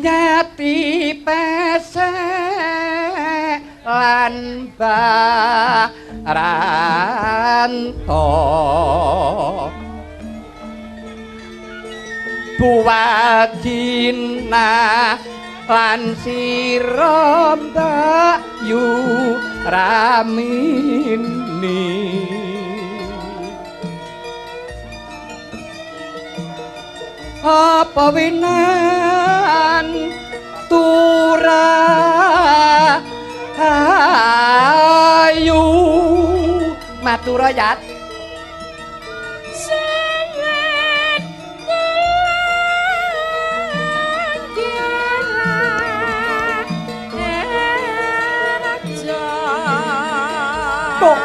nyati pesek lan baranto buwajina lan sira Mbakyu Ramini apa winan ayu matur yat tok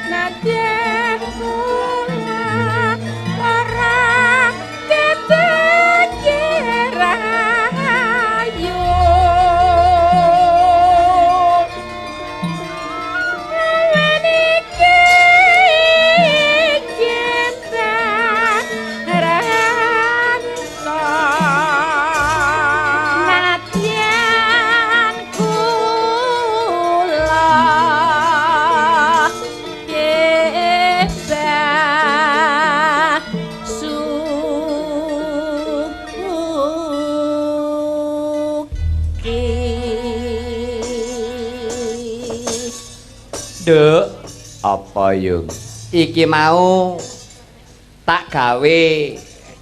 nadyan kula ora ketekira ayu meniki cinta rasa nadyan kula Dek, apa yung? Iki mau tak gawe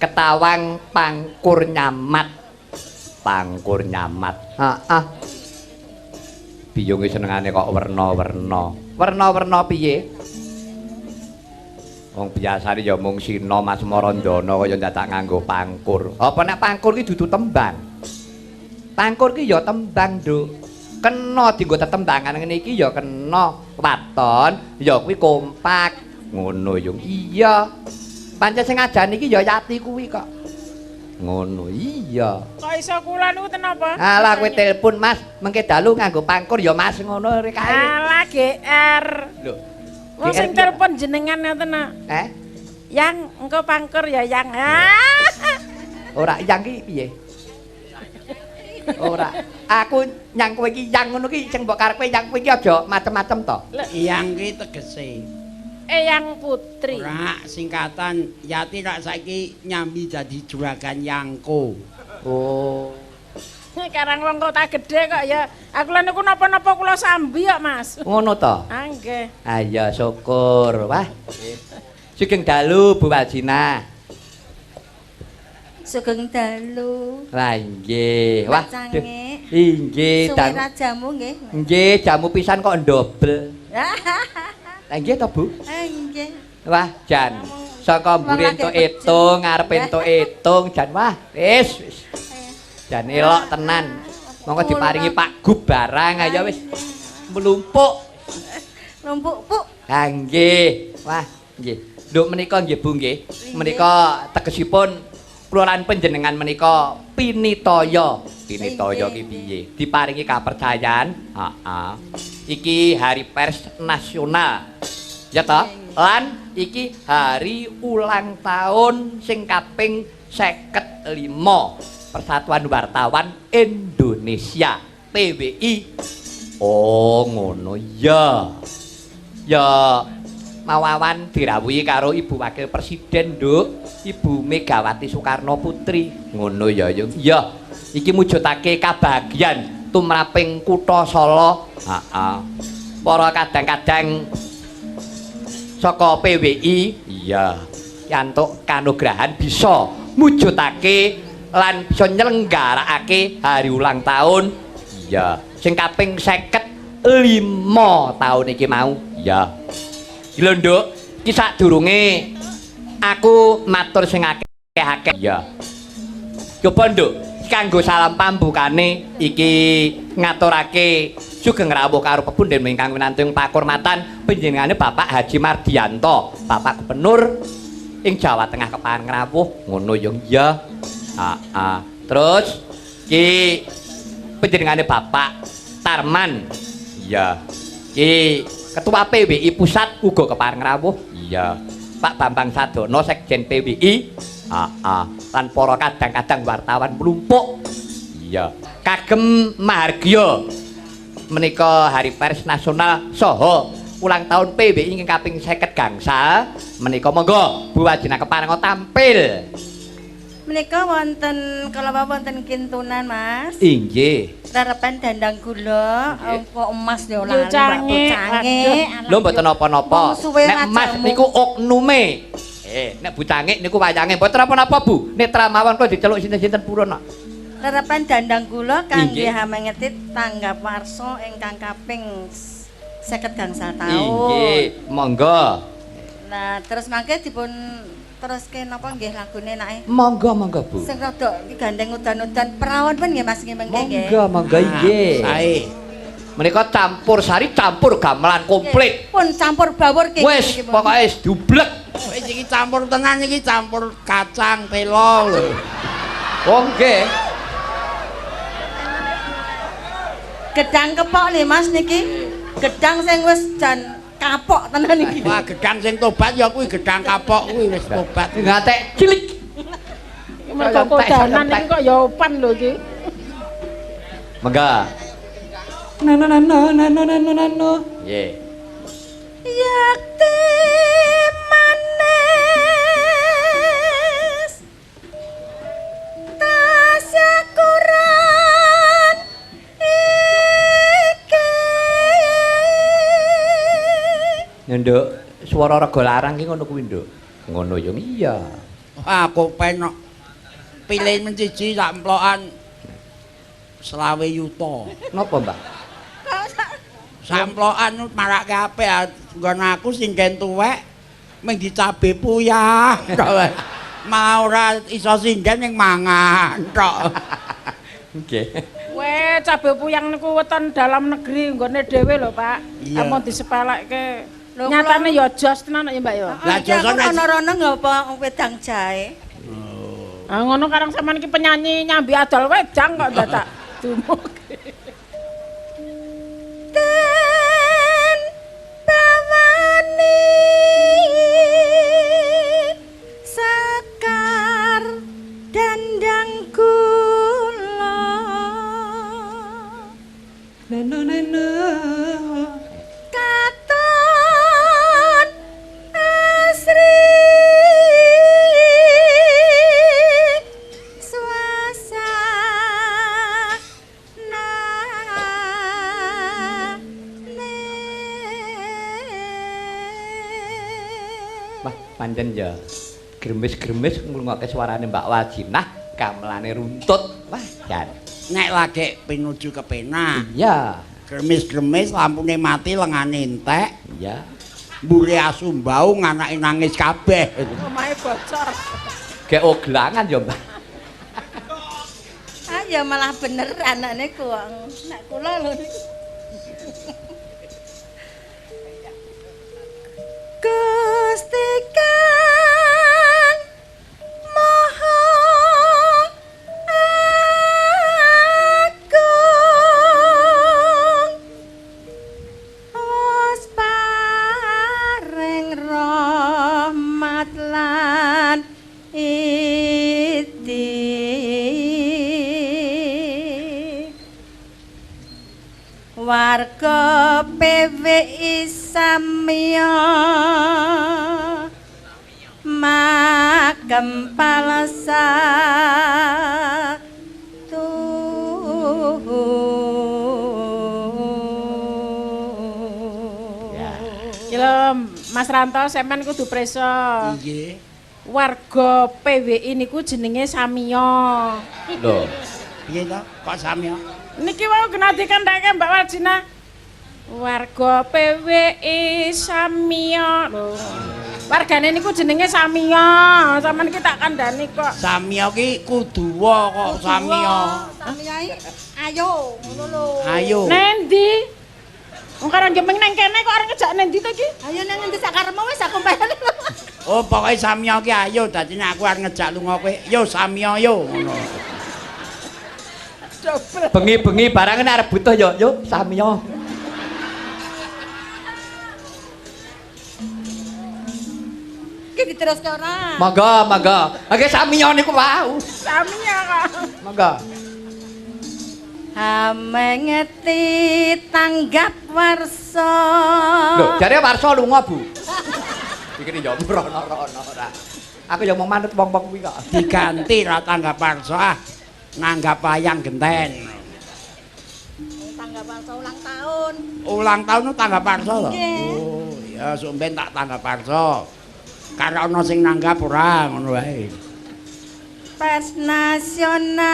ketawang pangkur nyamat. Pangkur nyamat. Heeh. Biyunge senengane kok werna-werna. Werna-werna piye? Wong biasane ya mung Sina Mas Marandana kaya dadak nganggo pangkur. Apa nek pangkur ki dudu tembang? Pangkur ki ya tembang, Nduk. Kena dienggo tetembangan ngene iki ya kena waton ya kuwi kompak ngono yung iya pancen sing ngajani iki ya Yati kuwi kok ngono iya kok iso kula niku tenapa alah kowe telepon Mas mengke dalu nganggo pangkur ya Mas ngono rek kae alah GR lho wong sing telepon jenengan ngoten yang engko pangkur ya yang ora yang ki piye ora aku nyang kowe iki yang ngono ki sing mbok karepe yang kowe iki aja macem-macem to yang ki tegese Eyang Putri ora singkatan Yati rak saiki nyambi dadi juragan Yangko oh karang wong kota gede kok ya aku lha niku napa-napa kula sambi kok Mas ngono to nggih ayo syukur wah sugeng dalu Bu Wajina Sugeng dalu. Lah nggih. Wah. Inggih, suwe jamu nggih. Nggih, jamu pisan kok ndobel. Lah nggih to, Bu? Nggih. Wah, Jan. Saka mburi entuk itung, ngarepe entuk itung, Jan. Wah, wis. Jan elok tenan. Monggo diparingi Pak Gub barang ayo wis. Mlumpuk. Lumpuk, Bu. Ha nggih. Wah, nggih. Nduk menika nggih Bu nggih. Menika tegesipun kula lan panjenengan menika pinitaya. Pinitaya ki piye? Diparingi kapercayan. Heeh. Iki hari pers nasional. Ya toh? Lan iki hari ulang tahun sing kaping 55 Persatuan Wartawan Indonesia PWI. Oh, ngono ya. Ya mawawan dirawuhi karo Ibu Wakil Presiden, Nduk. Ibu Megawati Soekarno Putri. Ngono ya, Yung. Ya, iki mujudake kabagyan tumraping kutha Solo. Heeh. Para kadang-kadang saka PWI, iya, yantuk kanugrahan bisa mujudake lan bisa nyelenggarakake hari ulang tahun. Iya, sing kaping 55 tahun iki mau. Iya. Lho, Nduk, iki sadurunge aku matur sing akeh-akeh. Iya. Coba, Nduk, kanggo salam pambukane iki ngaturake sugeng rawuh karo pepundhen ingkang winantung pakurmatan panjenengane Bapak Haji Mardianto, Bapak Gubernur ing Jawa Tengah Kepahan Ngrawuh. Ngono yo iya. Heeh. Terus iki panjenengane Bapak Tarman. Iya. Iki Ketua PWI Pusat uga Kepahan Ngrawuh. Iya. Pak Bambang Sadono Sekjen PWI. Lan para kadang-kadang wartawan mlumpuk. Iya, kagem Mahargya menika Hari Pers Nasional saha ulang tahun PBI ingkang kaping 50 gangsal menika monggo Bu Wajina keparenga tampil. Menika wonten kala wonten kintunan, Mas. Inggih. Rerepan dandang gula, apa emas yo Yo, cange. Lho mboten napa-napa. Wong suwe Nek Mas rajamu. niku oknume. Nek Bu Cangik niku wayange mboten napa-napa Bu. Netra mawon kok diceluk sinten-sinten purun kok. Rerepan dandang gula kangge Inggih. hamengetit tanggap warsa ingkang kaping 50 gangsal taun. Inggih, monggo. Nah, terus mangke dipun teruske napa nggih lagune nake? Monggo Bu. Sing rada gandeng udan-udan perawan pun nggih Mas nggih mengke nggih. Monggo inggih. Sae. Menika campur sari, campur gamelan komplit. Pun campur bawur nggih. Wis pokoke dublek. Wis iki campur tenan iki campur kacang telo lho. Oh nggih. Gedang kepok nih Mas niki. Gedang sing wis jan kapok tenan iki. Wah, gedang sing tobat ya kuwi gedang kapok kuwi wis tobat. Ngatek cilik. Mergo kodanan iki kok ya opan lho iki. Monggo. Nano. Nggih. Yakti manis tasya kurang iki. Nduk, swara rega larang ki ngono kuwi, Nduk. Ngono yo iya. Wah, aku penok pilih menciji sak emplokan 20 yuta. Napa, Mbak? Samplokan marake apik nggon aku sing gen tuwek ming dicabe puyah tok wae. Mau ora iso singgen ning mangan tok. Nggih. Weh, cabe puyang niku weton dalam negeri nggone dhewe lho, Pak. Iya. Amun disepelekke. Lho, Nyatane ya jos tenan ya, Mbak ya. Lah joson ana rono ngapa wedang jahe. Ah ngono karang sampean iki penyanyi nyambi adol wedang kok dadak dumuk. Ten bawani sekar dandang kula Neno. katon asri Wah, pancen ya gremes-gremes ngrungokke suarane Mbak Wajinah, gamelane runtut. Wah, jan. Nek lagi pinuju kepenak, Iya. gremis-gremis lampune mati lengane entek, Iya. mburi asu mbau nganake nangis kabeh. Omahe bocor. Gek oglangan ya, Mbak. ah ya malah bener anakne kok nek kula lho Gusti Kang Maha Agung Os paring rahmat lan iti warga PWI samya magem palasa Kilo Mas Ranto sampean kudu preso. Nggih. Warga PWI niku jenenge Samiya. Lho. Piye to? Kok samya? Niki wau genadikan ndake Mbak Wajina. Warga PWI Samiya. Lho. Wargane niku jenenge Samiya. Sampeyan iki tak kandhani kok. Samya ki kuduwa kok samya. Samiyai ayo ngono lho. Ayo. Nendi? Wong karo jemeng nang kene kok arep ngejak nendi to iki? Ayo nang ngendi sak karepmu wis aku bayar. Oh, pokoke samya ki ayo dadi nek aku arep ngejak lunga kowe, yo samya yo ngono. Bengi-bengi barang arep butuh yo samiya. Iki neruske ora? Monggo, monggo. Oke samiya niku wau. Samiya kok. Monggo. Amengeti tanggap warsa. Lho, jare warsa lunga, Bu. Iki yo mrono-rono ora. Aku yo mau manut wong-wong kuwi kok. Diganti ra tanggap warsa. Nanggap wayang genten. Tanggap warsa ulang tahun. Ulang tahun itu tanggap warsa lho. Nggih. Oh, ya sumben tak tanggap warsa. Karena ana sing nanggap ora ngono wae. Pers nasional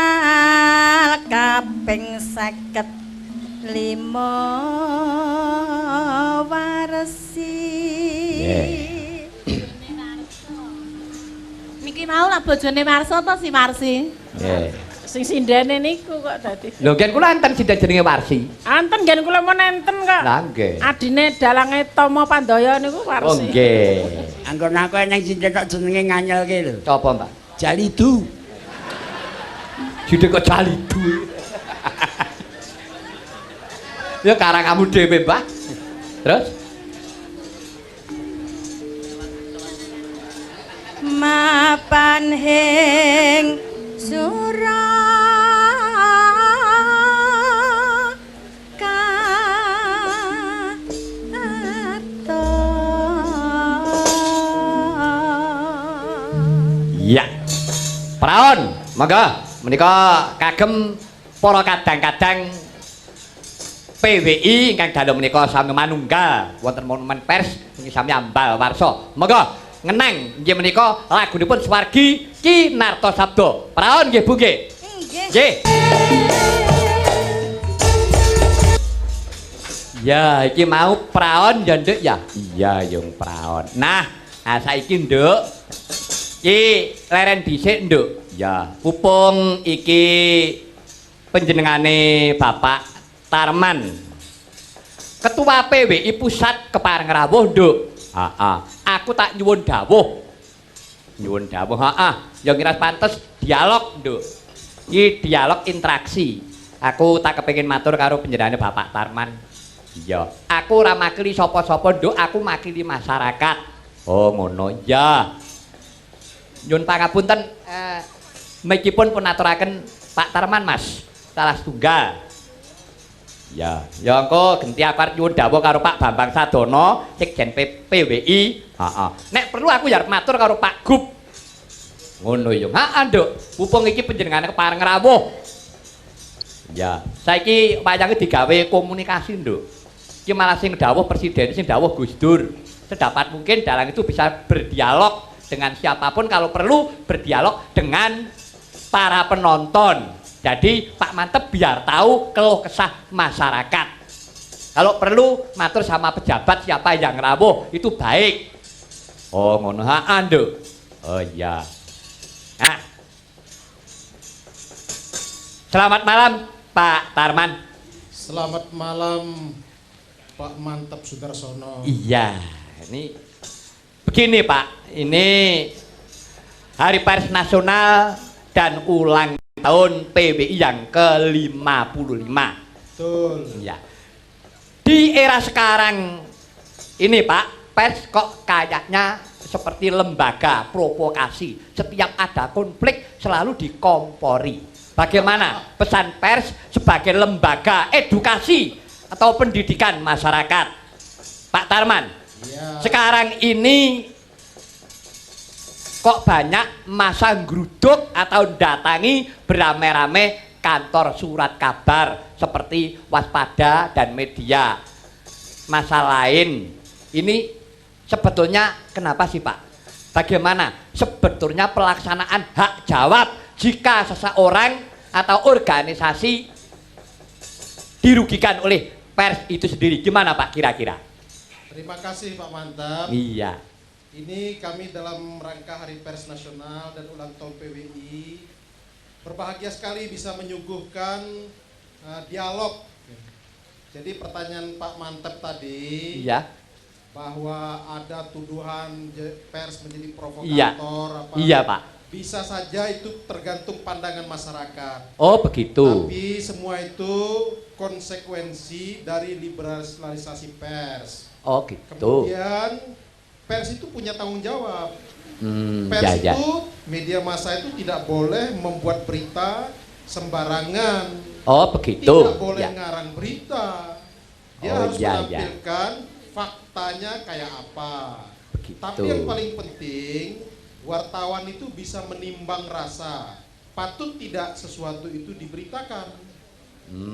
kaping 55 warsi. Niki mau lah bojone Warsa to si Marsi. Nggih. Sing sindene niku kok dadi. Lho, kan kula enten sinten jenenge Warsi. Anten ngen kula mau nenten kok. Lah nggih. Adine dalange Tomo Pandaya niku Oh warsi. nggih. Anggon aku eneng sinten kok jenenge nganyelke lho. Coba, Mbak. Jalidu. Judhe kok jalidu. Ya karang kamu dhewe, Mbah. Terus? Mapan hing Iya. Praon, monggo menika kagem para kadang-kadang PWI ingkang dalu menika sami manunggal wonten monumen pers niki sami ambal warsa. Monggo ngenang nggih menika lagunipun Swargi Ki Narto Sabdo. Praon nggih Bu nggih. Nggih. Ya, iki mau praon ya, Nduk ya. Iya, yung praon. Nah, saiki, Nduk. Iki leren dhisik, Nduk. Ya, pupung iki panjenengane Bapak Tarman. Ketua PWI Pusat Kepareng Rawuh, Nduk. Heeh. Aku tak nyuwun dawuh. Nyuwun dawuh, heeh. Ya ngira pantes dialog, Nduk. Iki dialog interaksi. Aku tak kepengin matur karo panjenengane Bapak Tarman. Iya, aku ora makili sapa-sapa, Nduk, aku makili masyarakat. Oh, ngono. Ya. Nyuwun pangapunten, meskipun pun aturaken Pak Tarman, Mas. Salah setunggal. Ya, ya engko genti aku arep nyuwun dawuh karo Pak Bambang Sadono, Sekjen PWI. Heeh. Nek perlu aku ya arep matur karo Pak Gub. Ngono ya. Heeh, Nduk. Mumpung iki panjenengane kepareng rawuh. Ya, saiki wayange digawe komunikasi, Nduk. Iki malah sing dawuh presiden, sing dawuh Gus Dur. Sedapat mungkin dalang itu bisa berdialog dengan siapapun, kalau perlu berdialog dengan para penonton. Jadi Pak Mantep biar tahu keluh kesah masyarakat. Kalau perlu matur sama pejabat siapa yang rawuh itu baik. Oh ngono ha, Nduk. Oh iya. Nah. Selamat malam Pak Tarman. Selamat malam Pak Mantep Sudarsono. Iya, ini begini Pak, ini Hari Pers Nasional dan ulang tahun PWI yang ke-55. Betul. Iya. Di era sekarang ini Pak, pers kok kayaknya seperti lembaga provokasi. Setiap ada konflik selalu dikompori. Bagaimana pesan pers sebagai lembaga edukasi atau pendidikan masyarakat? Pak Tarman, Ya. sekarang ini kok banyak masa ngeruduk atau datangi beramai-ramai kantor surat kabar seperti Waspada dan media masa lain. Ini sebetulnya kenapa sih Pak? Bagaimana sebetulnya pelaksanaan hak jawab jika seseorang atau organisasi dirugikan oleh pers itu sendiri? Gimana Pak kira-kira? Terima kasih Pak Mantep. Iya. Ini kami dalam rangka Hari Pers Nasional dan ulang tahun PWI berbahagia sekali bisa menyuguhkan dialog. Jadi pertanyaan Pak Mantep tadi, Iya. bahwa ada tuduhan pers menjadi provokator, Iya. apa? Iya Pak. Bisa saja itu tergantung pandangan masyarakat. Oh begitu. Tapi semua itu konsekuensi dari liberalisasi pers. Oh gitu. Kemudian pers itu punya tanggung jawab. Pers ya. itu, media massa itu tidak boleh membuat berita sembarangan. Oh, begitu. Tidak boleh Ya. ngarang berita. Dia Oh, harus ya. menampilkan faktanya kayak apa. Begitu. Tapi yang paling penting, wartawan itu bisa menimbang rasa. Patut tidak sesuatu itu diberitakan.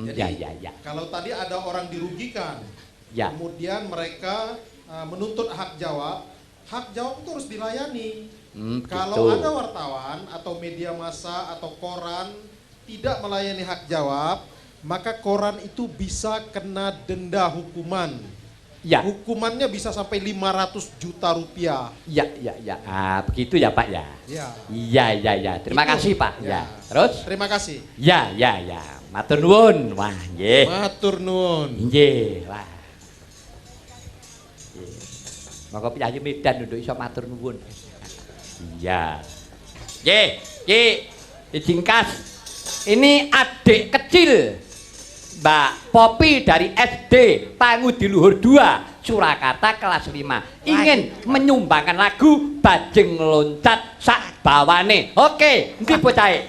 Jadi, Ya. kalau tadi ada orang dirugikan, Ya. kemudian mereka menuntut hak jawab itu harus dilayani. Kalau begitu. ada wartawan atau media massa atau koran tidak melayani hak jawab, maka koran itu bisa kena denda hukuman. Ya. Hukumannya bisa sampai 500 juta rupiah. Ya. Ah, begitu ya, Pak ya. Ya. Iya. Terima Itu. kasih, Pak. Ya. Ya. Terus? Terima kasih. Ya. Matur nuwun. Wah, nggih. Matur nuwun. Nggih, wah. Nggih. Monggo penyanyi Medan nduk iso matur nuwun. Iya. Nggih, Ki. Dijingkas. Ini adik kecil Mbak Popi dari SD Pangudi Luhur 2 Surakarta kelas 5 ingin menyumbangkan lagu Bajing Loncat Sak Bawane. Oke, endi bocahe?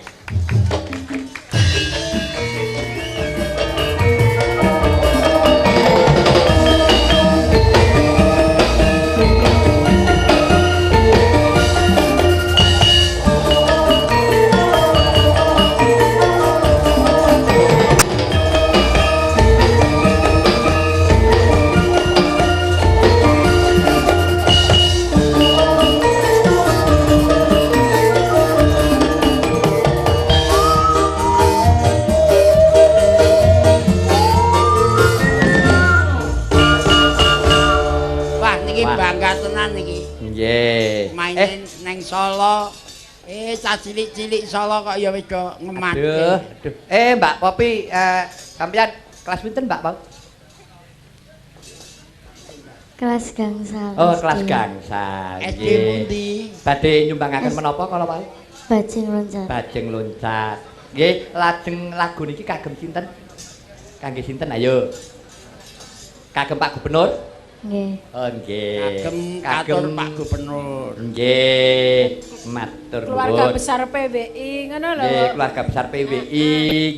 Bangga tenan iki. Nggih. Main neng Solo. Cah cilik-cilik Solo kok ya wis do ngematke. Aduh. Mbak Popi, sampeyan kelas pinten, Mbak Pau? Kelas gangsal. Oh, kelas gangsal. SD Nggih. pundi? Badhe nyumbangaken menapa kala Pak? Bajing loncat. Bajing Loncat. Nggih, lajeng lagu niki kagem sinten? Kangge sinten ayo? Kagem Pak Gubernur? Nggih. Oh, nggih. Kagem Pak Gubernur. Nggih, matur nuwun. Keluarga besar PWI ngono lho. Nggih, keluarga besar PWI,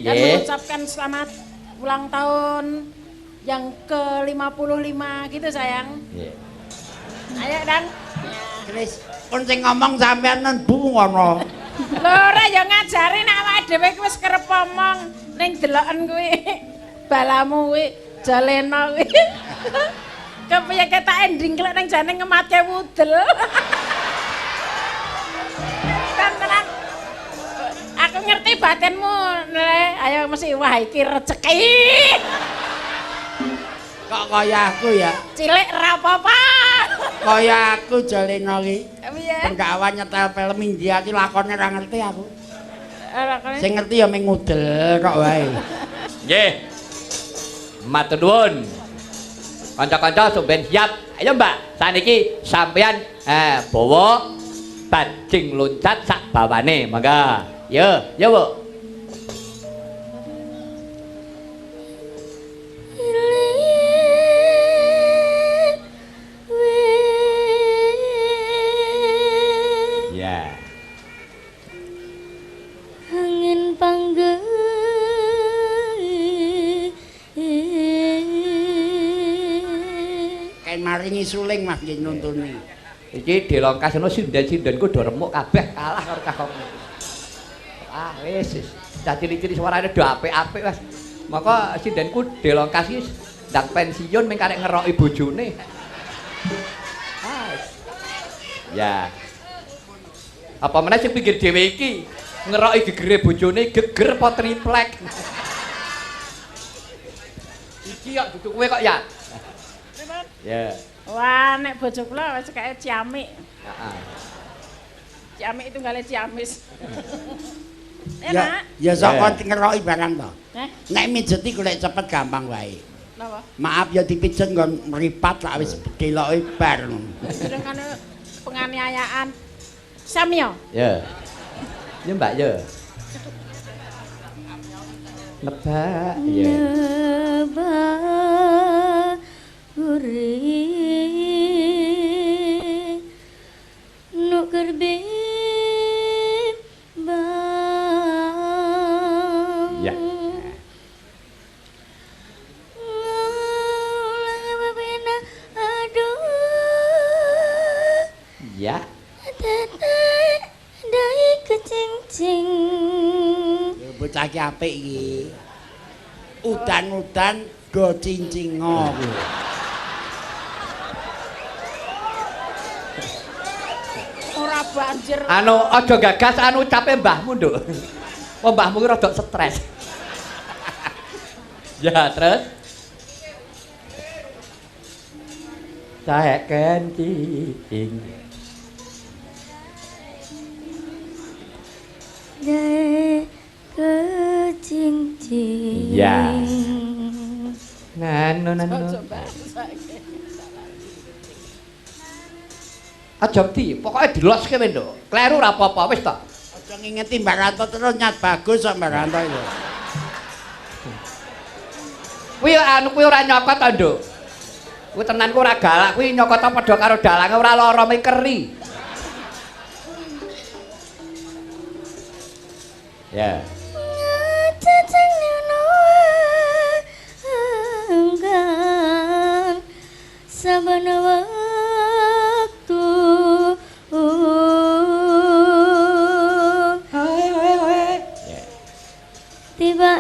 Dan nggih. mengucapkan selamat ulang tahun yang ke-55 gitu sayang. Nggih. Ayo Dan. Kris, kon sing ngomong sampean nen Bu ngono. Lho ora ya ngajari nek awake dhewe ki wis kerep omong ning deloken kuwi. Balamu kuwi jalena kuwi. Kepiye ketak ending klek nang jane ngematke wudel. Tenang. Aku ngerti batinmu, Le. Ayo mesti wah iki rezeki. Kok kaya aku ya? Cilik ora apa-apa. Kaya aku Jalena iki. Piye? Penggawa nyetel film India ki lakone ora ngerti aku. Ora kene. Sing ngerti ya ming ngudel kok wae. Nggih. Matur nuwun. Kanca-kanca sampeyan siap. Ayo Mbak, saniki sampeyan bawa bajing loncat sak bawane. Mangga. Yo, Bu. Ya. Angin panggil. Kayak maringi suling Mas nggih nuntuni. Iki dilongkasno sinden-sindenku do remuk kabeh kalah karo kakok. Ah wis. Cah cilik-cilik suarane do apik-apik Mas. Maka sindenku dilongkasi ndang pensiun ming karek ngeroki bojone. Ah. Ya. Apa meneh sing pinggir dhewe iki ngeroki gegere bojone geger apa triplek. Iki kok dudu kowe kok ya. Ya. Wah, nek bojo kula wis kayak ciamik. Heeh. Ciamik itu gale ciamis. Ya, Enak. ya sok kon ngeroki barang to. Nek mijeti golek cepet gampang wae. Napa? Maaf ya dipijet nggon mripat lak wis deloke bar. Sedang kan penganiayaan. Samyo. Ya. Ya Mbak ya. Nebak ya. Nebak gurih nuker Ya. Aduh. Ya. Tetek dai kecincing. Ya bocah ki apik iki. Udan-udan go cincingo kuwi. Ora banjir. Anu aja gagas anu ucape mbahmu, Nduk. Oh, mbahmu ki rada stres. Ya, terus. Saya kencing. Dai kecincing. Ya. Nanu. Aja di, pokoke diloske wae, Nduk. Kleru ora apa-apa wis to. Aja ngingeti Mbak Ranto terus nyat bagus kok Mbak Ranto itu. Kuwi anu kuwi ora nyokot to, Nduk. Kuwi tenan ku ora galak, kuwi nyokot padha karo dalange ora lara mikeri. Ya. Cacing nyono enggan saben waktu. Tiba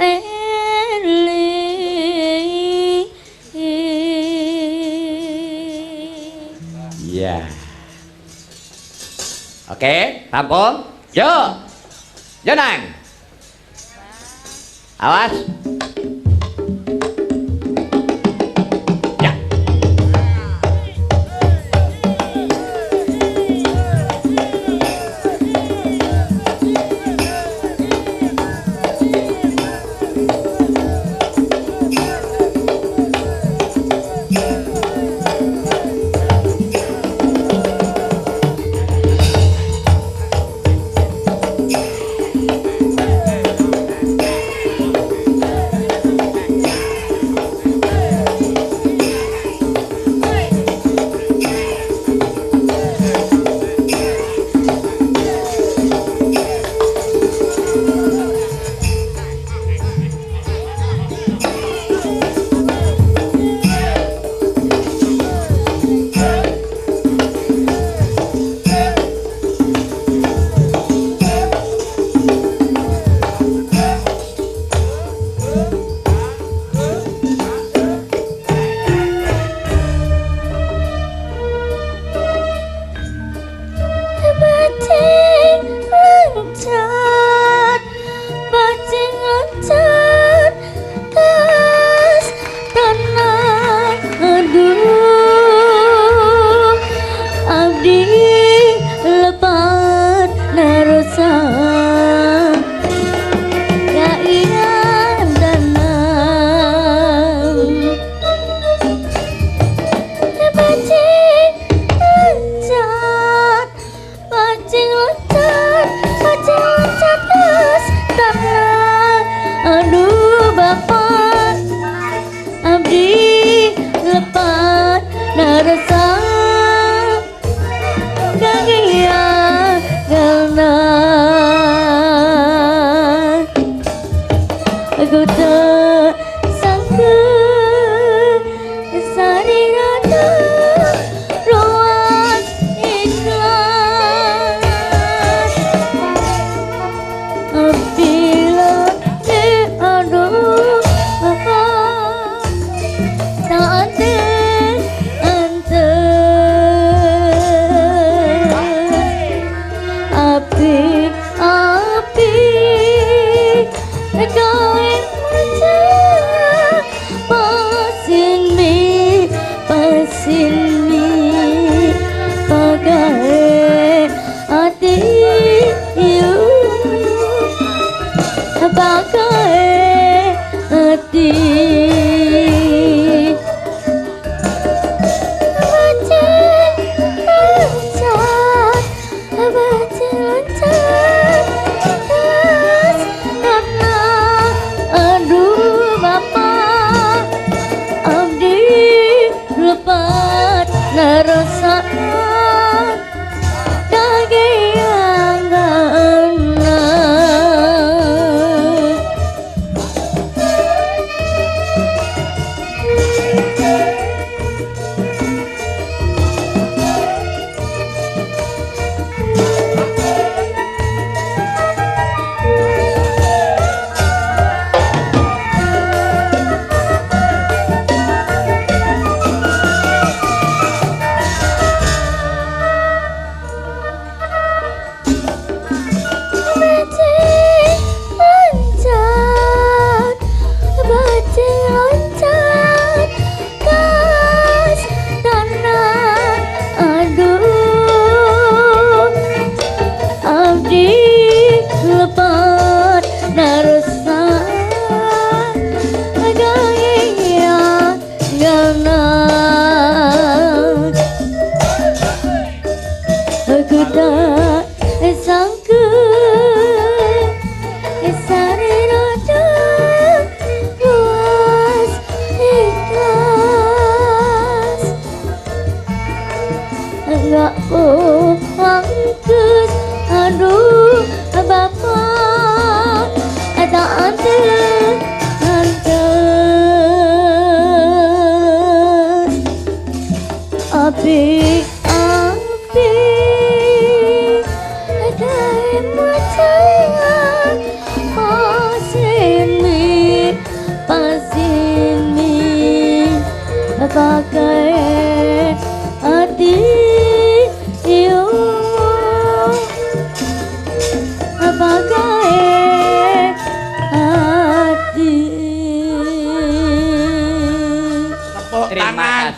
Iya. Oke, tampung. Yo. Yo nang. Awas. Ya.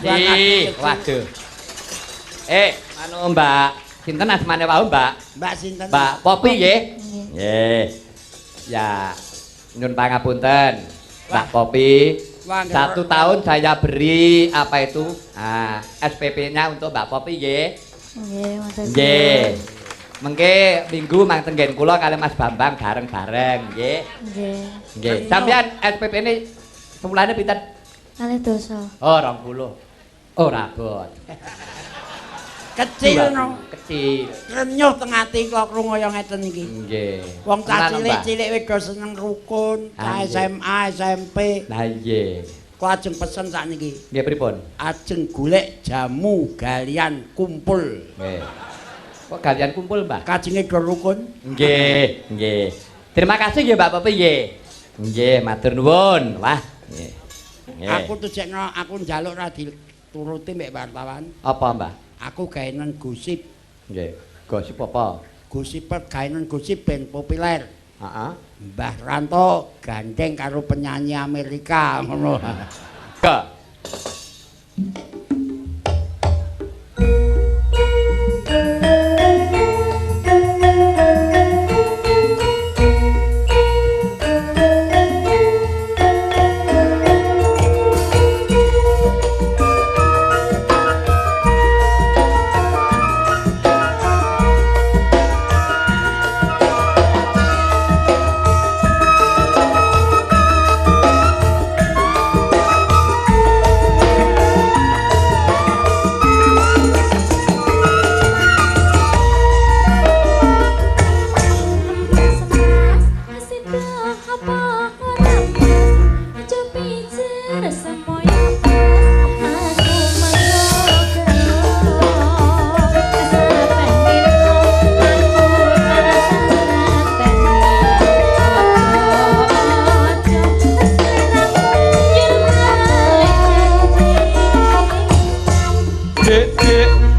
kasih. Waduh. Anu Mbak, sinten asmane wau, Mbak? Mbak sinten? Mbak Popi nggih. Nggih. Ya, nyun pangapunten. Mbak Popi. Wah, 1 tahun saya beri apa itu? SPP-nya untuk Mbak Popi nggih. Nggih, matur suwun. Nggih. Mengke minggu mang tenggen kula kali Mas Bambang bareng-bareng nggih. Nggih. Nggih. Sampeyan SPP ini semulane pinten? Kalih dosa. Oh, 20. Oh, rabot. Kecil no. Kecil. Renyuh teng ati kok krungu kaya ngeten iki. Nggih. Wong cah Tenan, Mbak. cilik-cilik wis do seneng rukun, Ah, nggih. SMA, SMP. Nah, nggih. Kok ajeng pesen sakniki. Nggih pripun? Ajeng golek jamu galian kumpul. Nggih. Kok kalian kumpul, Mbak? Kajenge do rukun. Nggih, nggih. Terima kasih ya Mbak Popi nggih. Nggih, matur nuwun. Wah, nggih. Nggih. Aku tujekno aku njaluk ra dituruti mbek wartawan. Apa, Mbak? Aku gawenan gosip. Nggih. Gosip apa? Gosip gawenan gosip ben populer. Heeh. Mbah Ranto gandeng karo penyanyi Amerika ngono. Ke.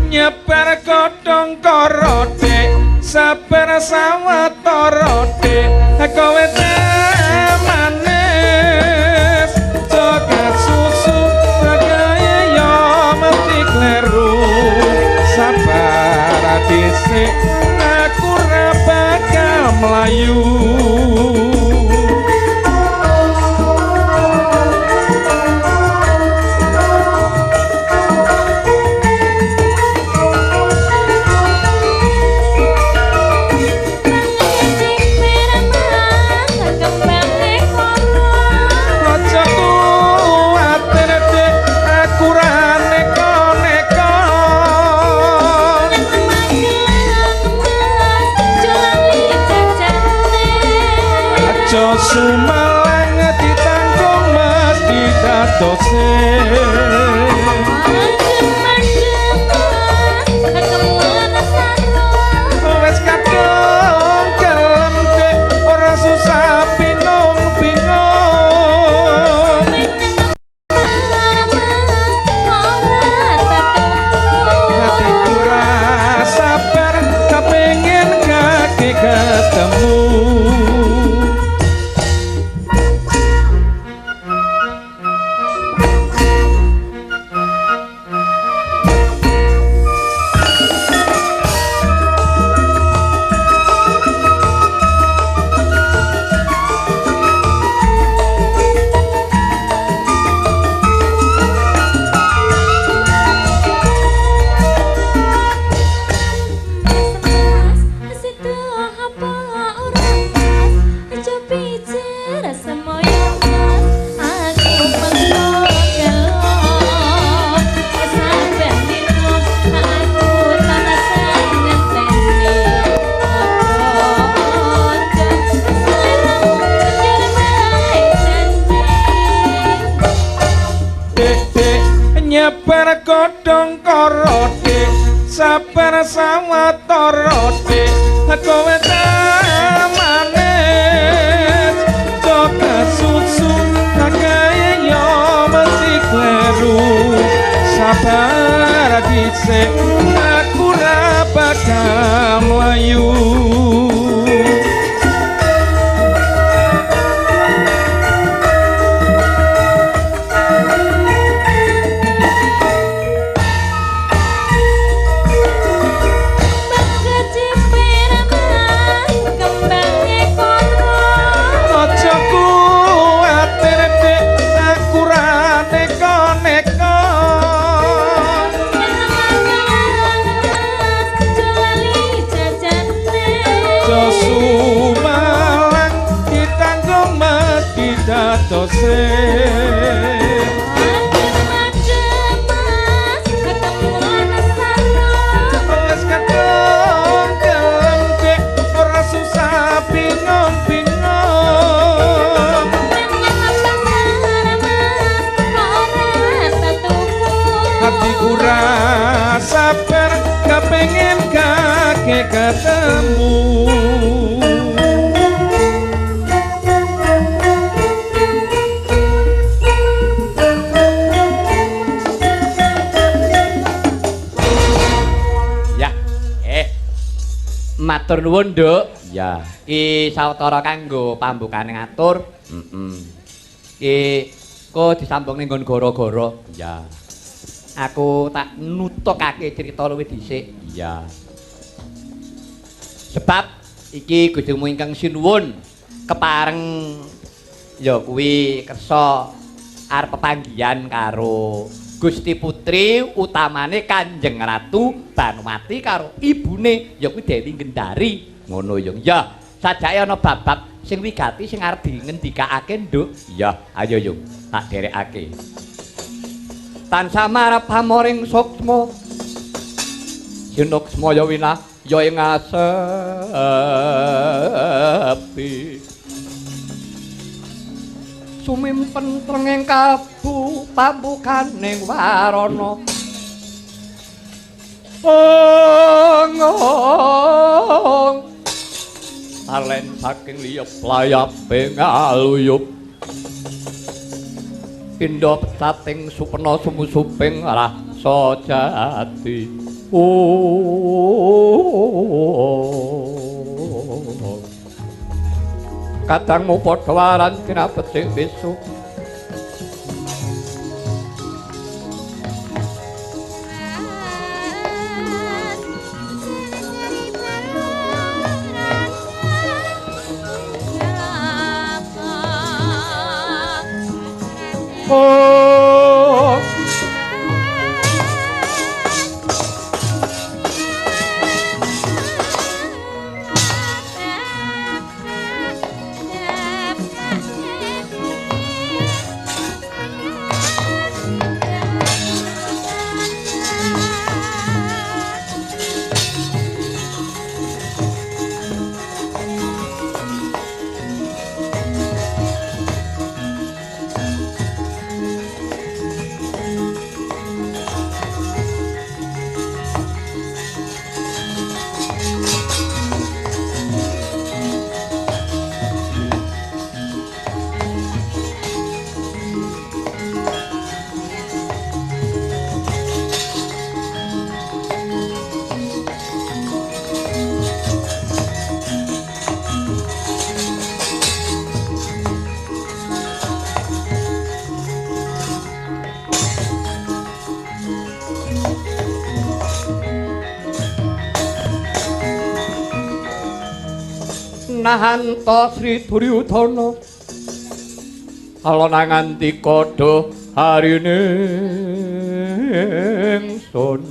Nyebar godhong karo dik sabar sawetara dik kowe manis joget susu kaya ya mesti kleru sabar dhisik aku ra bakal mlayu. Sumalang ditanggung mesti dadose wes kadung kelem dek ora susah bingung-bingung hatiku ra sabar kepengin kaki ketemu. Nyebar godhong karo dik sabar sawetara dik kowe manis joget susu kaya ya mesti kleru sabar dhisik aku ra bakal mlayu. adose wis kadung kelentik ora susah bingung-bingung hatiku ra sabar kepengin kakek ketemu matur nuwun, Nduk. Ya, iki sawetara kanggo pambukane ngatur. Iki kok disambung ning nggon gara-gara. Ya. Aku tak nutukake crita luwih dhisik. Ya. Sebab iki Gustimu ingkang sinuwun kepareng ya kuwi kersa arep pepanggihan karo Gusti Putri utamane Kanjeng Ratu Banumati karo ibune ya kuwi Dewi Gendari ngono ya. Ya, sajake ana babak sing wigati sing arep dingendikake, Nduk. Ya, ayo Yung, tak derekake. Tansah marep pamoring suksma sinuksma ya winah ya ing asepi. Sumimpen trenging kabu pambukaning warana ong talen saking liya playape ngaluyup pindha pecating supena sumusuping rasa jati kadangmu padha waran kinapecik besok Nahanta Sri Duryudana alana nganti kodho harine ingsun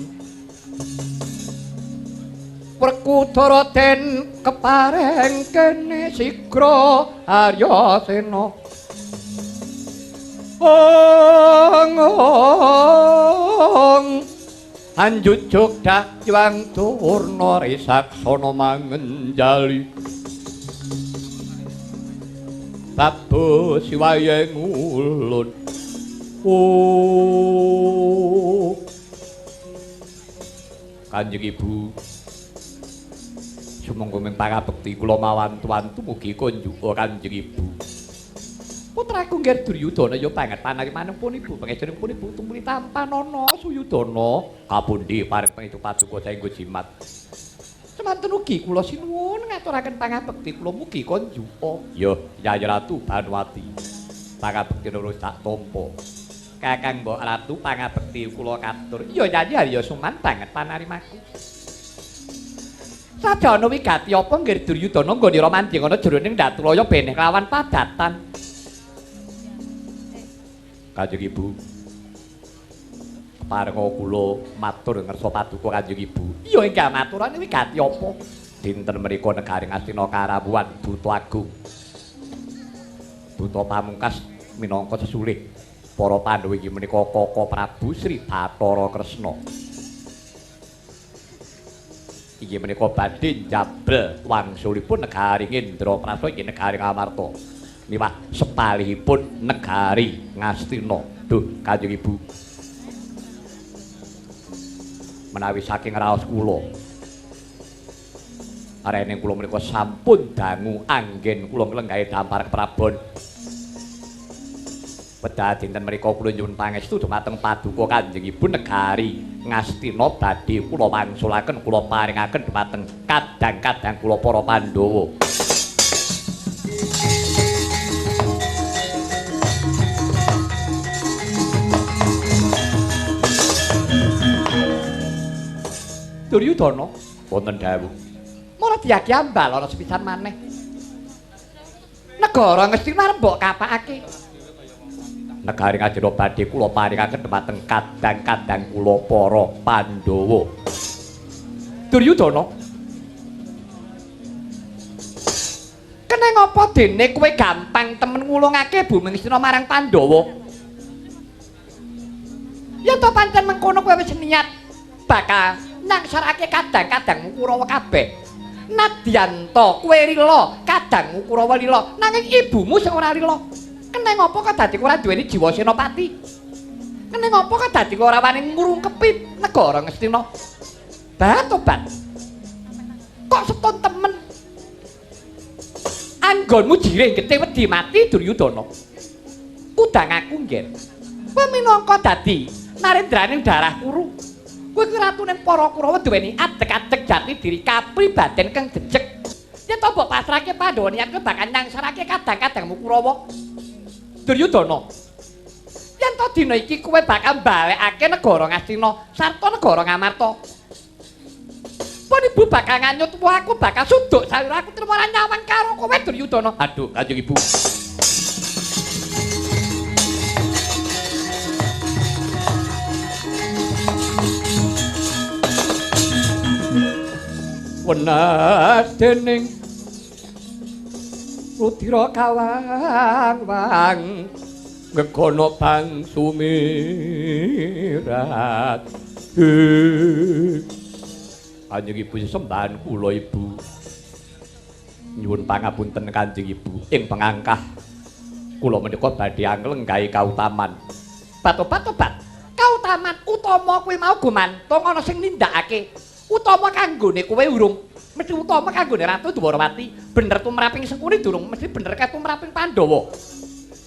Werkudara den kepareng kene sigra Aryasena ong anjujuk dakwang turna risaksana mangenjali Babu siwaye ngulun Kanjeng Ibu sumangga ming pangabekti kula mawantu-wantu mugi kunjuk Kanjeng Ibu putraku nggih Duryudana ya banget panarimanipun Ibu pangestanipun Ibu tumuli tampan ana Suyudana kapundi pareng pangestu paduka saengga jimat Semanten ugi kula sinuwun ngaturaken pangabekti kula mugi konjuka. Ya, Yayi Ratu Banwati. Pangabekti nurut sak tampa. Kakang Mbok Ratu pangabekti kula katur. Ya Yayi Arya Suman banget panarimaku. Sajana wigati apa nggih Duryudana nggonira mandheng ana jroning Ndaturaya beneh lawan padatan. Kanjeng Ibu. Parenga kula matur ngersa paduka Kanjeng Ibu. Iya inggih maturane wigati apa? Dinten menika negaring Astina karawuhan Buta Agung. Buta Pamungkas minangka sesulih para Pandhawa inggih menika Kaka Prabu Sri Bathara Kresna. Inggih menika badhe njabel wangsulipun negari Indraprastha inggih negari Ngamarta. Miwah sepalihipun negari Ngastina. Duh Kanjeng Ibu. Menawi saking raos kula arene kula menika sampun dangu anggen kula nglenggahi dampar keprabon. Wedha dinten menika kula nyuwun pangestu dumateng paduka Kanjeng Ibu negari Ngastina badhe kula wangsulaken kula paringaken dumateng kadang-kadang kula para Pandhawa. Duryudana wonten dawuh. Mula diagyambal ana sepisan maneh. Negara Ngastina mbok kapakake. Negari Ngastina badhe kula paringaken dhumateng kadang-kadang kula para Pandhawa. Duryudana. Keneng apa dene kowe gampang temen ngulungake bumi Ngastina marang Pandhawa? Ya to pancen mengkono kowe wis niat bakal nangsarake kadang-kadangmu Kurawa kabeh. Nadyan to kowe rila kadangmu Kurawa lila nanging ibumu sing ora rila. Keneng apa kok dadi ora duweni jiwa senopati? Keneng apa kok dadi ora wani ngrungkepi negara Ngastina? Bat. Kok seton temen. Anggonmu jiring getih wedi mati Duryudana. Kudang aku nggen. Kowe minangka dadi narendraning darah kuru. Kowe ki ratuning para Kurawa duweni adeg-adeg jati diri kapribaden kang jejeg. Yen to mbok pasrahke Pandhawa niat kowe bakal nyangsarake kadang-kadangmu Kurawa. Duryudana. Yen to dina iki kowe bakal balekake negara Ngastina sarta negara Ngamarta. Pun ibu bakal nganyut aku bakal suduk saliraku trimo nyawang karo kowe Duryudana. Aduh, Kanjeng Ibu. Wenas dening rudira kawang-wang ngekono bang sumirat. Kanjeng Ibu sesembahan kula Ibu. Nyuwun pangapunten Kanjeng Ibu ing pengangkah kula menika badhe anglenggahi kautaman. Tobat. Kautaman utama kuwi mau gumantung ana sing nindakake. Utama kanggone kowe urung mesti utama kanggone Ratu Dwarawati. Bener tumraping Sengkuni durung mesti bener ka tumraping Pandhawa.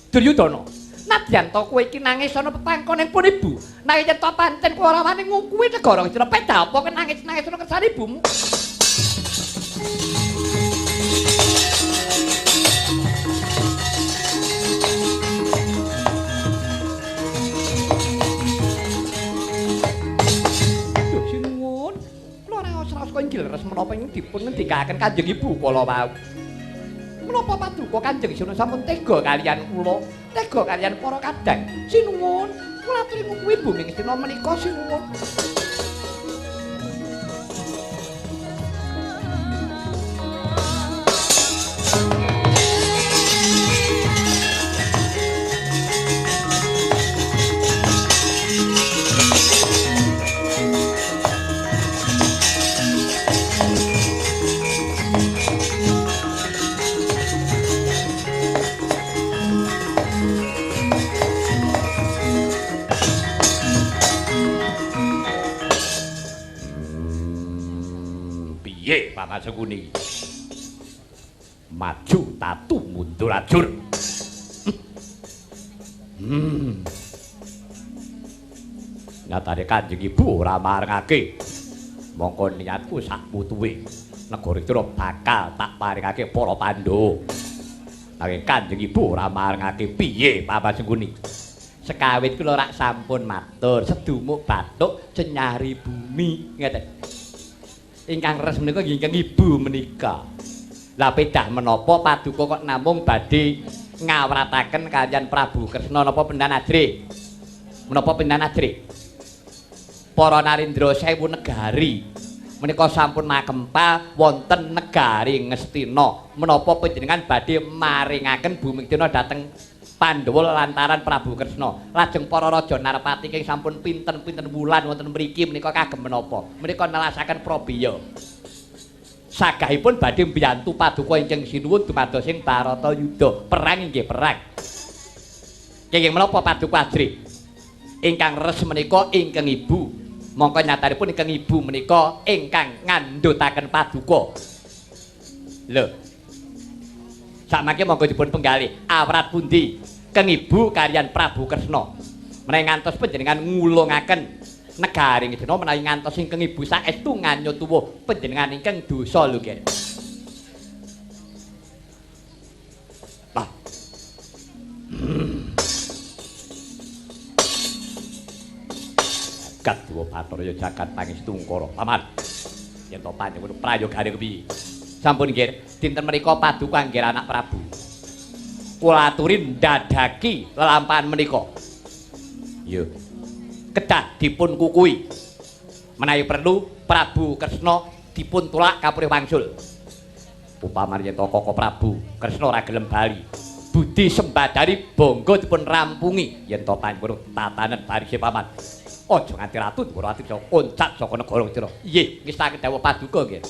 Duryudana, nadyan to kowe iki nangis ana pepangkoning pun ibu. Nanging yen to pancen kowe ora wani ngungkuwi negara Ngastina, peda apa nangis-nangis ana kersane ibumu? Inggil res menapa ing dipun ngendikaken Kanjeng Ibu kala wau. Menapa paduka Kanjeng Suna sampun tega kaliyan kula, tega kaliyan para kadang. Sinuwun, kula aturi kuwi bumi Ngastina menika sinuwun. Piye Pak Sengkuni? Maju tatu mundur ajur. Nyatane Kanjeng Ibu ora marengake. Mongko niatku sak putuhe negara iki bakal tak paringake para Pandhawa. Nanging Kanjeng Ibu ora marengake piye Pak Sengkuni? Sekawit kula rak sampun matur sedumuk bathuk cenyari bumi ngeten. Ingkang res menika ingkang ibu menika. Lah pedah menapa paduka kok namung badhe ngawrataken kaliyan Prabu Kresna napa Pendhan Ajri? Menapa Pendhan Ajri? Para narendra 1000 negari menika sampun makempal wonten negari Ngastina. Menapa panjenengan badhe maringaken bumi Ngastina dhateng Pandhawa lantaran Prabu Kresna lajeng para raja Narpati ing sampun pinten-pinten wulan wonten mriki menika kagem menapa menika nelasaken Probaya sagahipun badhe mbiyantu paduka ingkang sinuwun dumados ing Baratayuda perang inggih perang kenging menapa paduka Ajri ingkang res menika ingkang ibu mongko nyatanipun ingkang ibu menika ingkang ngandhutaken paduka lho sakmangke monggo dipun penggalih awrat pundi Kang Ibu kalian Prabu Kresna menawi ngantos panjenengan ngulungaken negaring dina menawi ngantos ingkang Ibu saestu nganyutuwuh panjenengan ingkang dosa lho Ger. Lah. Kadwa Bathara jagat pangestu Ngkara. Paman. Yen to panjenengan prayogane kepiye? Sampun Ger, dinten menika paduka nggih anak Prabu. Kula aturi ndadaki lelampahan menika. Yo. Kedah dipun kukui. Menawi perlu Prabu Kresna dipun tulak kapurih wangsul. Upamane yen Koko Prabu Kresna ora gelem bali, budi sembadani bangga dipun rampungi yen to panjenengan tatanen barisé paman. Aja nganti ratu Dwarawati bisa oncat saka negara Widara. Nggih, nggih sak dawuh paduka nggih.